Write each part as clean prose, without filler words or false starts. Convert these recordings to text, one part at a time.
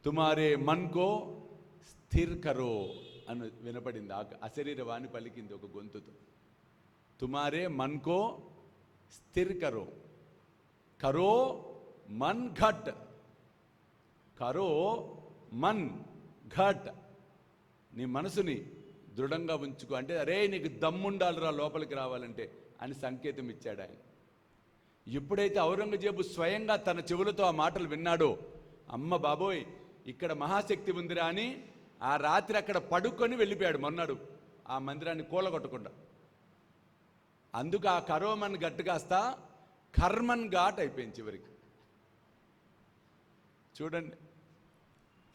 తుమారే మన్ కో స్థిర్ కరో అని వినపడింది. అశరీర వాణి పలికింది ఒక గొంతుతో. తుమారే మన్ కో స్థిర్ కరో, కరో మన్ ఘట్, కరో మన్ ఘట్, నీ మనసుని దృఢంగా ఉంచుకో అంటే, అరే నీకు దమ్ముండాలిరా లోపలికి రావాలంటే అని సంకేతం ఇచ్చాడు ఆయన. ఎప్పుడైతే ఔరంగజేబు స్వయంగా తన చెవులతో ఆ మాటలు విన్నాడో, అమ్మ బాబోయ్ ఇక్కడ మహాశక్తి ఉందిరా అని ఆ రాత్రి అక్కడ పడుకొని వెళ్ళిపోయాడు మొన్నాడు ఆ మందిరాన్ని కూలగొట్టకుండా. అందుకు ఆ కరోమన్ ఘట్ కాస్త కర్మన్ ఘాట్ అయిపోయింది చివరికి. చూడండి,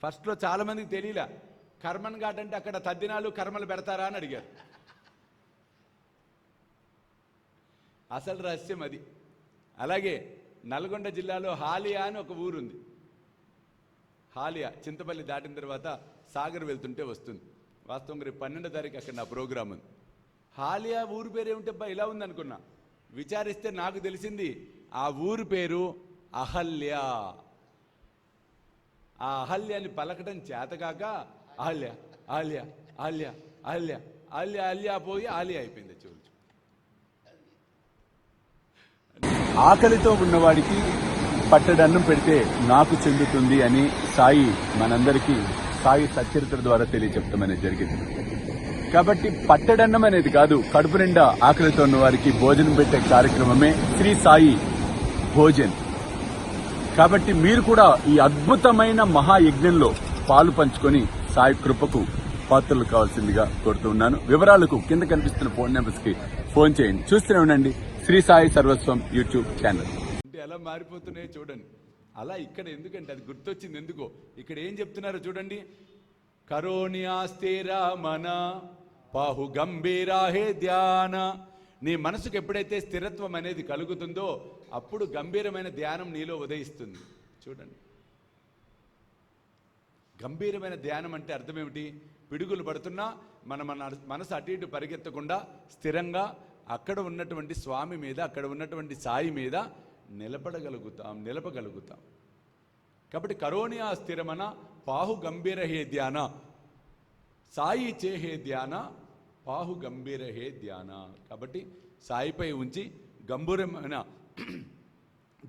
ఫస్ట్లో చాలామందికి తెలియలే కర్మన్ ఘాట్ అంటే అక్కడ తద్దినాలు కర్మలు పెడతారా అని అడిగారు. అసలు రహస్యం అది. అలాగే నల్గొండ జిల్లాలో హాలియా అని ఒక ఊరుంది. హాలియా చింతపల్లి దాటిన తర్వాత సాగర్ వెళ్తుంటే వస్తుంది. వాస్తవంగా రేపు 12వ తారీఖు అక్కడ నా ప్రోగ్రాం ఉంది. హాలియా ఊరు పేరు ఏమిటబ్బా ఇలా ఉంది అనుకున్నా. విచారిస్తే నాకు తెలిసింది ఆ ఊరు పేరు అహల్య. ఆ అహల్యాని పలకడం చేతకాక అహల్య అహల్య అహల్య అహల్య అహల్య అహల్య పోయి ఆలియా అయిపోయింది. చూడు, ఆకలితో ఉన్నవాడికి పట్టడన్నం పెడితే నాకు చెందుతుంది అని సాయి మనందరికీ సాయి సచ్చరిత్ర ద్వారా తెలియచెప్తామనేది జరిగింది. కాబట్టి పట్టడన్నం అనేది కాదు, కడుపు నిండా ఆకలితో ఉన్న వారికి భోజనం పెట్టే కార్యక్రమమే శ్రీ సాయి భోజన్. కాబట్టి మీరు కూడా ఈ అద్భుతమైన మహాయజ్ఞంలో పాలు పంచుకొని సాయి కృపకు పాత్రలు కావాల్సిందిగా కోరుతూ ఉన్నాను. వివరాలకు కింద కనిపిస్తున్న ఫోన్ నెంబర్స్ కి ఫోన్ చేయండి. చూస్తూనే ఉండండి శ్రీ సాయి సర్వస్వం యూట్యూబ్ ఛానల్. ఎలా మారిపోతున్నాయో చూడండి. అలా ఇక్కడ ఎందుకంటే అది గుర్తొచ్చింది ఎందుకో. ఇక్కడ ఏం చెప్తున్నారో చూడండి. కరోనియాస్తేరా మన పాహు గంభీరా హే ధ్యాన. నీ మనసుకు ఎప్పుడైతే స్థిరత్వం అనేది కలుగుతుందో అప్పుడు గంభీరమైన ధ్యానం నీలో ఉదయిస్తుంది. చూడండి, గంభీరమైన ధ్యానం అంటే అర్థం ఏమిటి? పిడుగులు పడుతున్నా మన మనసు అటు ఇటు పరిగెత్తకుండా స్థిరంగా అక్కడ ఉన్నటువంటి స్వామి మీద, అక్కడ ఉన్నటువంటి సాయి మీద నిలపగలుగుతాం. కాబట్టి కరోనియా స్థిరమన పాహు గంభీర హే ధ్యాన, సాయి చే హే ధ్యాన పాహు గంభీర హే ధ్యాన. కాబట్టి సాయిపై ఉంచి గంభీరమైన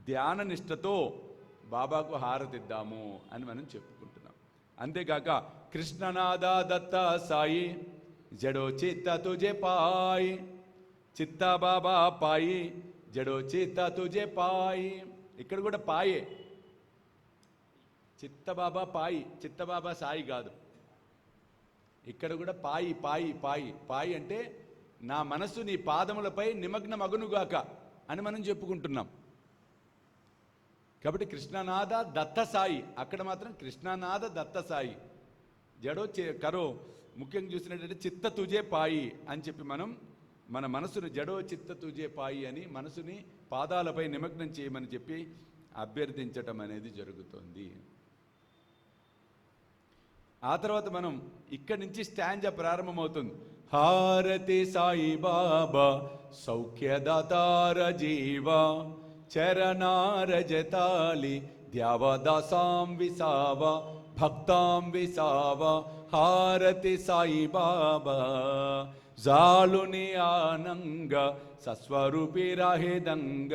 ధ్యాన నిష్టతో బాబాకు హారతిద్దాము అని మనం చెప్పుకుంటున్నాం. అంతేకాక కృష్ణనాద దత్త సాయి జడో చిత్త తుజే పాయి, చిత్తా బాబా పాయి జడో చిత్త తుజే పాయి. ఇక్కడ కూడా పాయే, చిత్తబాబా పాయి, చిత్తబాబా సాయి కాదు. ఇక్కడ కూడా పాయి పాయి పాయి పాయి అంటే నా మనసు నీ పాదములపై నిమగ్నమగునుగాక అని మనం చెప్పుకుంటున్నాం. కాబట్టి కృష్ణనాథ దత్త సాయి, అక్కడ మాత్రం కృష్ణనాథ దత్త సాయి జడో కరో. ముఖ్యంగా చూసినట్టయితే చిత్త తుజే పాయి అని చెప్పి మనం మన మనసును జడో చిత్త తుజే పాయి అని మనసుని పాదాలపై నిమగ్నం చేయమని చెప్పి అభ్యర్థించటం అనేది జరుగుతుంది. ఆ తర్వాత మనం ఇక్కడి నుంచి స్టాంజా ప్రారంభమవుతుంది. హారతి సాయి బాబా సౌఖ్యదాతార జీవ చరణారజతాలి ధ్యావదాసాం విసావ భక్తాం విసావ. హారతి సాయి బాబా జాలుని ఆనంగ సస్వరూపి రాహేదంగ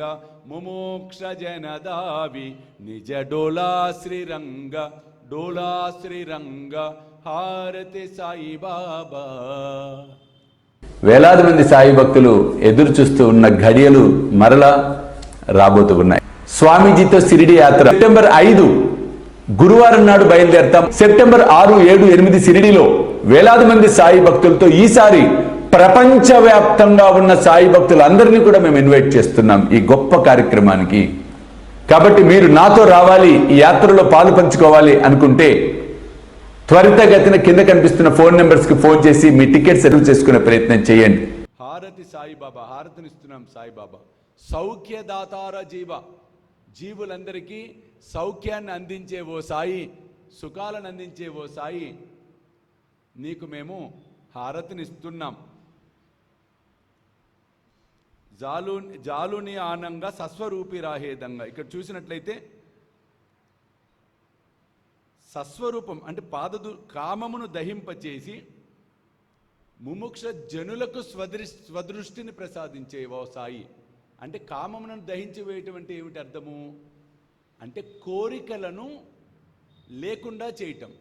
ముమోక్ష జనదావి నిజ డోలా శ్రీరంగ డోలా శ్రీరంగ. హారతి సాయి బాబా. వేలాది మంది సాయి భక్తులు ఎదురు చూస్తూ ఉన్న ఘడియలు మరలా రాబోతూ ఉన్నాయి. స్వామీజీతో షిరిడి యాత్ర సెప్టెంబర్ 5 గురువారం నాడు బయలుదేరతాం. సెప్టెంబర్ 6, 7, 8 షిరిడిలో వేలాది మంది సాయి భక్తులతో ఈసారి ప్రపంచవ్యాప్తంగా ఉన్న సాయి భక్తులందరినీ కూడా మేము ఇన్వైట్ చేస్తున్నాం ఈ గొప్ప కార్యక్రమానికి. కాబట్టి మీరు నాతో రావాలి, ఈ యాత్రలో పాలు పంచుకోవాలి అనుకుంటే త్వరితగతిన కింద కనిపిస్తున్న ఫోన్ నెంబర్స్ కి ఫోన్ చేసి మీ టికెట్స్ రిజర్వ్ చేసుకునే ప్రయత్నం చేయండి. హారతి సాయిబాబా, హారతినిస్తున్నాం సాయిబాబా. సౌఖ్యదాతార జీవ, జీవులందరికీ సౌఖ్యాన్ని అందించే ఓ సాయి, సుఖాలను అందించే ఓ సాయి, నీకు మేము హారతినిస్తున్నాం. జాలుని ఆనంగా సస్వరూపి రాహేదంగా. ఇక్కడ చూసినట్లయితే సస్వరూపం అంటే కామమును దహింపచేసి ముముక్ష జనులకు స్వదృష్టిని ప్రసాదించేవో సాయి. అంటే కామమును దహించి వేయటం అంటే ఏమిటి అర్థము అంటే కోరికలను లేకుండా చేయటం.